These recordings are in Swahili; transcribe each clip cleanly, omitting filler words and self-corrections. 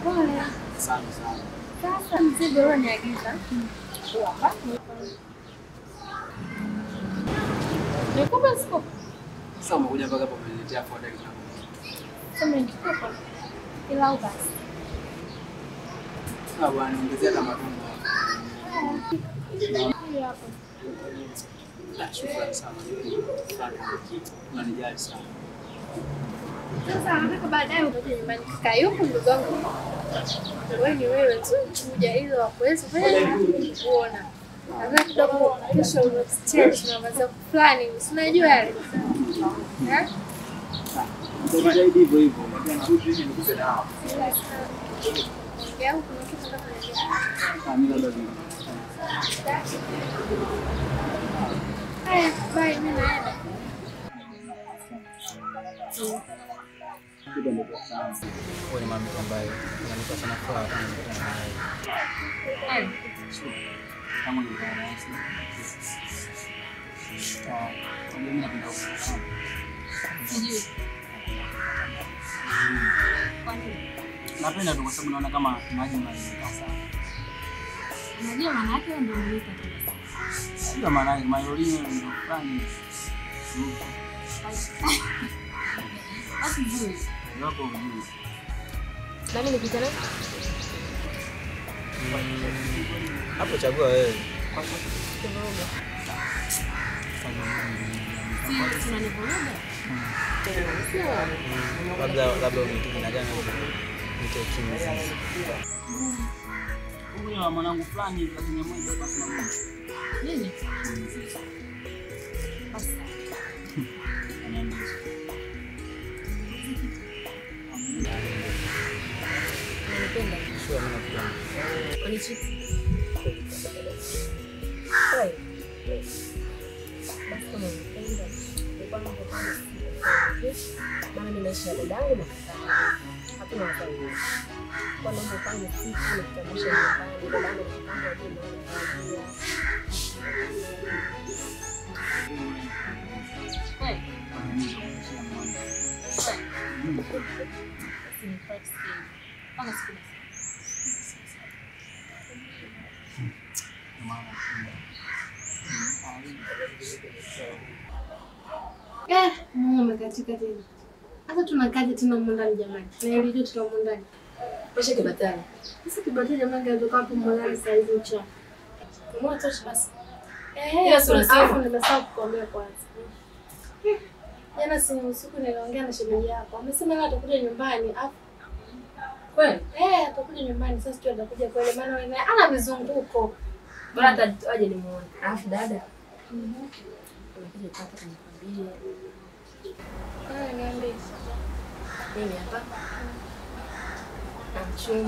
Pole. Sana. Sasa mzigo leo niagiza. Hapa. Nikupa sikopa. Sasa umekuja mpaka hapa umeniletea foda kidogo. Sema nikupa. Ila basi. Sawa bwana, ongezea kama tumbo. Hii hapa. Shukrani sana. Unanijali sana. Sasa nataka baadaye utaje nyumbani kaka yuko ndugu wangu. Wewe ni wewe tu kuja hizo hakuwezi kufanya kuona. Sasa kidogo kesho unastretch na mazoezi fulani, unajua yale. Eh? Ndio zaidi hivyo hivyo. Narudi hivi nikupe dawa. Yao kuna kitu kama hiyo. Mimi labda hivi. Haya, bye mimi naenda. Kitu ndio sana. Wewe ni mama ambaye unanipa sana furaha kama nikutana naye. Kama ndio rahisi. Mimi napenda kufahamu. Sijui. Napenda tu kwa sababu naona kama maji yananikaa sana. Unajua maana yake ndio nilita. Sio maana yake Mailolini ndio fulani. Basi nzuri. Hapo mjui. Nani nipita naye? Hapo chagua wewe. Tunanivuruga. Labda umetoka na gani huko. Nitoe kimya sasa. Huyo mwanangu fulani lakini mmoja basi na mmoja. Nini? Basi. Unanipenda? Sio mimi nakupenda. Unichiti. Hai. Basi kama unanipenda, upanga kwa maana mimi naishi na dadangu na hatuna wazazi. Kwa nini upanga siku na kutambulisha nyumbani, dadangu anapanga jina la Hai. Mungu katika tena. Hata tunakaje tena ndani jamani. Na ile ndio tuna ndani. Kesho kibatani. Sasa kibatani jamani ndio hapo ndani saa hizi ucha. Kama tosha basi. Yes, unasema nimesahau kukuambia kwanza. Jana si usiku niliongea na shemeji yako. Amesema leo atakuja nyumbani. Kweli? Atakuja nyumbani. Sasa sio atakuja kweli maana wewe ana mizunguko. Bora hata aje nimuone. Alafu dada. Anakuja pata kuniambia. Niambie. Mimi hapa.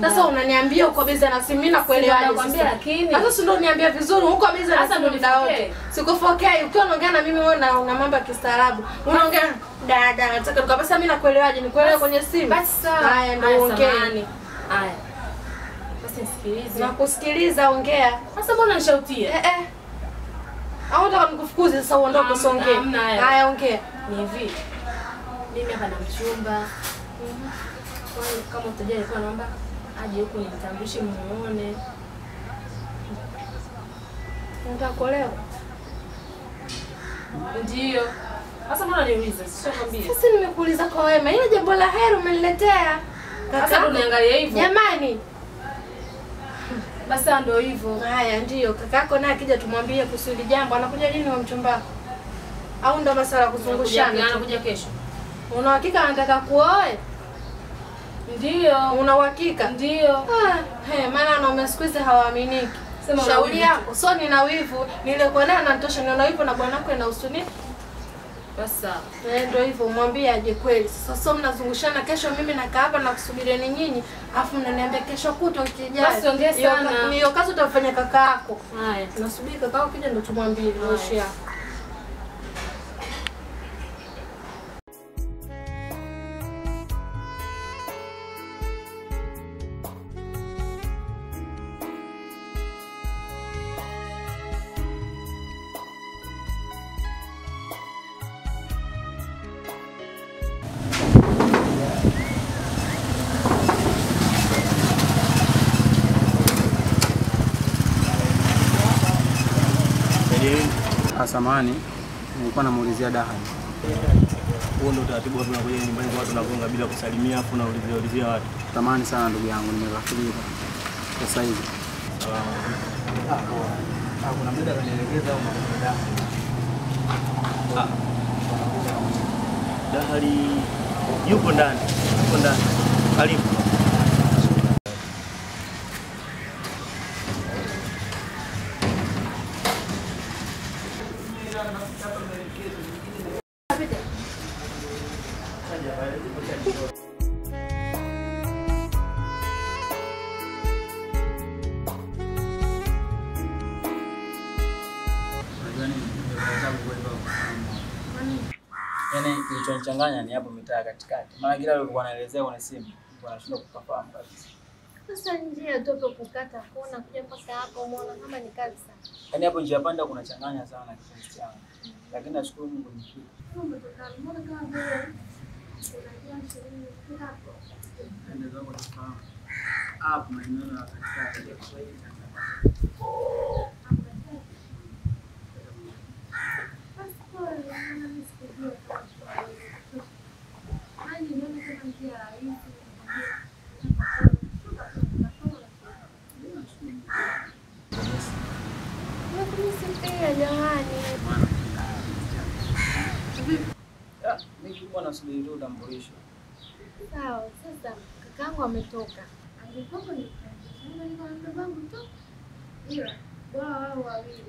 Sasa unaniambia uko busy na simu, mimi nakuelewaje? Nakwambia lakini. Sasa si ndio uniambia vizuri uko busy na simu muda wote. Sikufokea ukiwa unaongea na mimi wewe una mambo ya kistaarabu. Unaongea dada nataka tukapasa mimi nakuelewaje? Nikuelewe kwenye simu. Basi sawa. Haya ndio ongea. Haya. Basi nisikilize. Nakusikiliza ongea. Sasa mbona unanishautia? Au unataka nikufukuze sasa uondoke usongee? Haya ongea. Ni hivi. Mimi hapa na mchumba. Kama utajia alikuwa naomba aje huko nitambulishe muone. Unataka kuolewa? Ndio. Sasa mbona niuliza? Sishakwambia. Sasa nimekuuliza kwa wema. Ile jambo la heri umeniletea. Sasa ndo niangalie hivyo. Jamani. Basi ndio hivyo. Haya ndio. Kakako naye akija tumwambie kusudi jambo. Anakuja lini wa mchumba? Au ndo masuala kuzungushana? Anakuja kesho. Una uhakika anataka kuoe? Ndio. Una uhakika? Ndio. Maana wanaume siku hizi hawaaminiki. Sema shauri yako. So nina wivu. Nilikuwa naye anatosha nina wivu na bwanako ina usuni. Basi ndio hivyo mwambie aje kweli. Sasa so mnazungushana kesho mimi nakaa hapa na kusubirieni nyinyi. Afu mnaniambia kesho kutwa ukijaa. Basi ongea sana. Hiyo kazi utafanya kaka yako. Haya. Tunasubiri kaka yako kija ndio tumwambie mwisho yako. Samahani, nilikuwa namuulizia Dahali. Huo ndio utaratibu wa tunakuja nyumbani kwa watu tunagonga bila kusalimia afu na ulizia watu. Samahani sana ndugu yangu, nimeghafilika sasa hivi. Kuna mdada kanielekeza au mambo Dahali. Dahali yupo ndani. Karibu. Yaani kilichonichanganya ni hapo mitaa katikati. Maana kila alikuwa anaelezea kwenye simu, nilikuwa nashindwa kufahamu kabisa. Sasa njia tope kukata kona kuja mpaka hapo umeona kama ni kazi sana. Yaani hapo njia panda kuna changanya sana kiasi changu. Lakini nashukuru Mungu nimefika. Mbona kama vile unajua shirini hapo. Ndio zangu tufahamu. Hapo maeneo ya katikati ya Kiswahili Tanzania. Nilikuwa nasubiri tu utambulisho. Sawa, sasa kakaangu ametoka. Alikuwa ni mdogo wangu tu. Ila wao wawili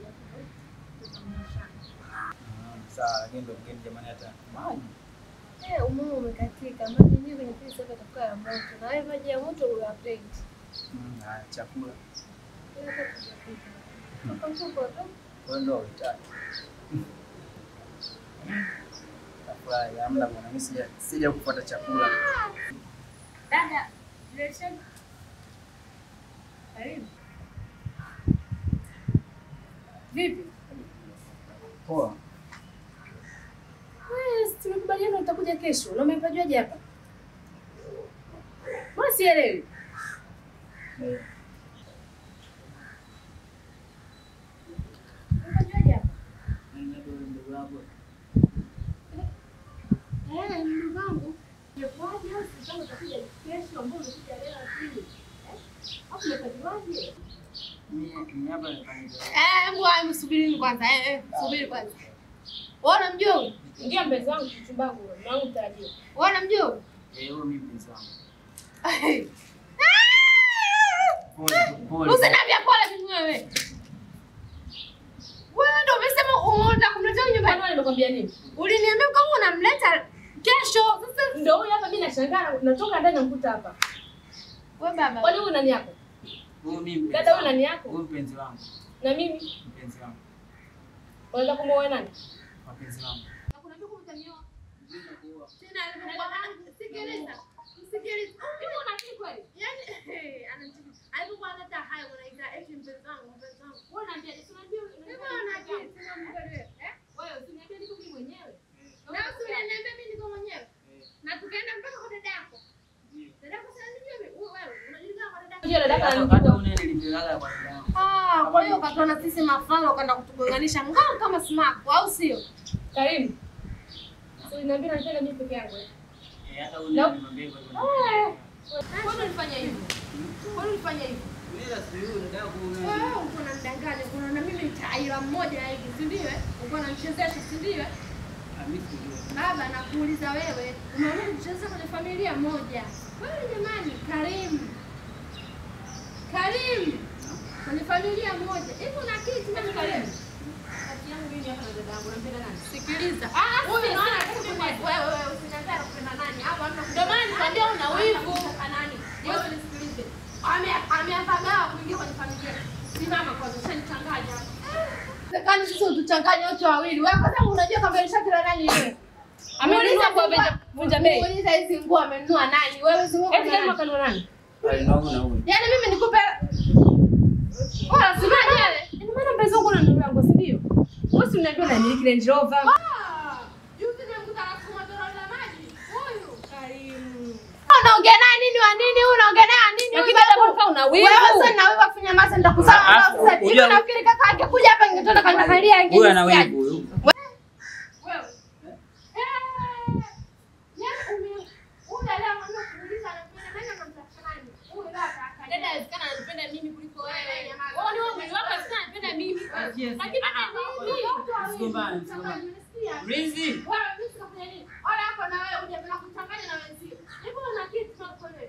Sawa, lakini ndio mgeni jamani hata maji. Umeme umekatika. Maji yenyewe kwenye pesa sasa yatakuwa ya moto. Na wewe maji ya moto uyapendi. Chakula. Kwa Ndio utaki. Tafurahi amna bwana, mimi sija kupata chakula. Dada, leseni. Karibu. Vipi? Poa. Wewe tumekubaliana utakuja kesho. Na umepajuaje hapa? Mbona sielewi? Umepajuaje hapa? Ndugu wangu. Ndugu wangu. Yepoaje au sasa utakuja kesho ambao unakuja leo asili? Hapo umepajuaje? Mimi hapa nifanye. Mbona subiri kwanza. Subiri kwanza. Wewe unamjua huyu? Ndio mpenzi wangu chumbangu, na utajua. Wewe unamjua huyu? Huyo mimi mpenzi wangu. Pole. Usiniambia pole mimi wewe. Wewe ndio umesema unataka kumleta nyumbani. Kwani nimekwambia nini? Uliniambia kama unamleta kesho. Sasa ndio huyu hapa, mimi nashangaa natoka ndani namkuta hapa. Wewe baba. Kwani wewe nani yako? Huyo mimi. Dada wewe nani yako? Huyo mpenzi wangu. Na mimi? Mpenzi wangu. Unataka kumuoa nani? Mpenzi wangu. Nakuambia kama utanioa. Tena sikiliza. Sikiliza. Mimi unakili kweli? Yaani ananichukua. Alipokuwa hata hayo unaita eti mpenzi wangu. Wewe unaniambia eti unaniambia wewe usiniambie niko mimi mwenyewe. Na usiniambie mimi niko mwenyewe. Na tukaenda mpaka kwa dada yako. Dada yako sasa nijue wewe unajulikana kwa dada yako. Ndio dada yako. Hata unanilipeleka kwa dada yangu. Kwa hiyo ukatona sisi mafalo ukaenda kutugonganisha ngao kama smaku au sio? Karibu. Niambia nataka mimi peke yangu. Hata unaniambia kwa dada. Mbona ulifanya hivyo? Mbona ulifanya hivyo? Wewe uko unanidanganya, kuna na mimi taira mmoja hivi, si ndio? Uko unanichezesha, si ndio? Baba nakuuliza wewe, umeona kucheza kwenye familia moja. Kwani jamani, Karim. Kwenye familia moja. Hivi una akili timamu Karim? Kati yangu mimi hapa na dada yangu, unampenda nani? Sikiliza. Huyu naona wewe usinianze kupenda nani? Hapo hamna. Ndio maana nikwambia una wivu. Nani? Wewe nisikilize. Ameapagawa kuingia kwenye familia. Simama kwanza, ushanichanganya. Sekani sisi utuchanganye wote wawili. Wewe kwanza unajua kama shati nani yeye? Ameuliza kwa vunja bei. Muuliza hizi nguo amenunua nani? Wewe si nguo kanunua nani? Alinunua na huyu. Yaani mimi nikupe wala simaje yale. Ndio maana mpenzi wangu ananunua nguo, si ndio? Wewe si unajua na miliki Range Rover. Juzi nimekuta anasukuma toroli la maji. Huyu Karim. Unaongea naye nini wa nini? Unaongea naye nini? Lakini hata una wivu. Wewe sasa na wewe kufanya masa nitakuzaa. Sasa hivi nafikiri kaka angekuja hapa ingetoka kanikalia Huyu ana wivu huyu. Mlinzi. Wala hapo na wewe unataka kuchanganya na wenzio. Hebu una kitu